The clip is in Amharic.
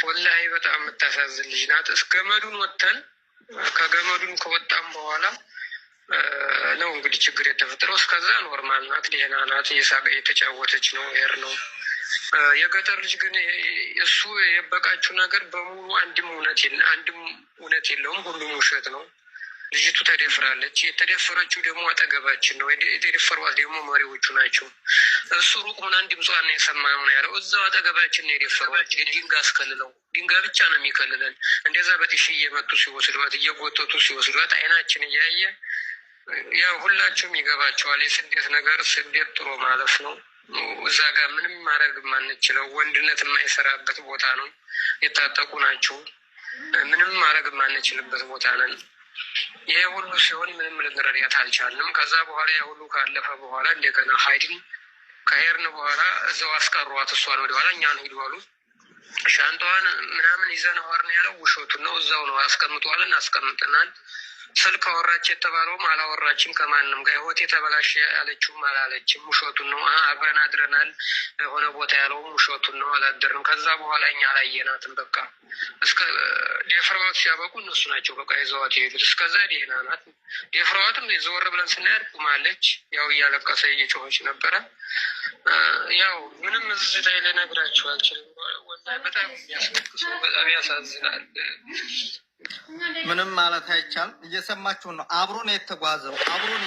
ወላሂ በጣም የምታሳዝን ልጅ ናት። እስከ ገመዱን ወጥተን ከገመዱን ከወጣም በኋላ ነው እንግዲህ ችግር የተፈጠረው። እስከዛ ኖርማል ናት፣ ደህና ናት፣ እየሳቀ እየተጫወተች ነው ሄር ነው። የገጠር ልጅ ግን እሱ የበቃችሁ ነገር በሙሉ አንድም እውነት የለውም፣ ሁሉም ውሸት ነው። ልጅቱ ተደፍራለች። የተደፈረችው ደግሞ አጠገባችን ነው። የተደፈሯት ደግሞ መሪዎቹ ናቸው። እሱ ሩቅ ሆነን ድምጿን የሰማነው ነው ያለው። እዛው አጠገባችን ነው የደፈሯት። ድንጋይ አስከልለው፣ ድንጋይ ብቻ ነው የሚከልለን። እንደዛ በጥሽ እየመጡ ሲወስዷት፣ እየጎተቱ ሲወስዷት አይናችን እያየ ያው ሁላችሁም ይገባቸዋል። የስደት ነገር ስደት ጥሎ ማለፍ ነው። እዛ ጋር ምንም ማድረግ የማንችለው ወንድነት የማይሰራበት ቦታ ነው። የታጠቁ ናቸው። ምንም ማድረግ የማንችልበት ቦታ ነን። ይሄ ሁሉ ሲሆን ምንም ልንረዳት አልቻልንም። ከዛ በኋላ ያ ሁሉ ካለፈ በኋላ እንደገና ሀይድን ከሄድን በኋላ እዛው አስቀሯት። እሷን ወደኋላ እኛን ሂዱ አሉ። ሻንጣዋን ምናምን ይዘን ሀዋርን ያለው ውሸቱን ነው። እዛው ነው አስቀምጧልን፣ አስቀምጠናል። ስልክ አወራች የተባለውም አላወራችም ከማንም ጋር። ህይወት የተበላሸ ያለችውም አላለችም፣ ውሸቱን ነው። አብረን አድረናል የሆነ ቦታ ያለውም ውሸቱን ነው፣ አላደርም። ከዛ በኋላ እኛ አላየናትም። በቃ እስከ ደፍረዋት ሲያበቁ እነሱ ናቸው በቃ ይዘዋት የሄዱት። እስከዛ ደህና ናት። ደፍረዋትም ዘወር ብለን ስናያድ ቁማለች። ያው እያለቀሰ እየጮኸች ነበረ። ያው ምንም እዚህ ላይ ልነግራችሁ አልችልም። ወላሂ በጣም የሚያስለቅሱ፣ በጣም ያሳዝናል። ምንም ማለት አይቻልም። እየሰማችሁ ነው። አብሮን የተጓዘው አብሮን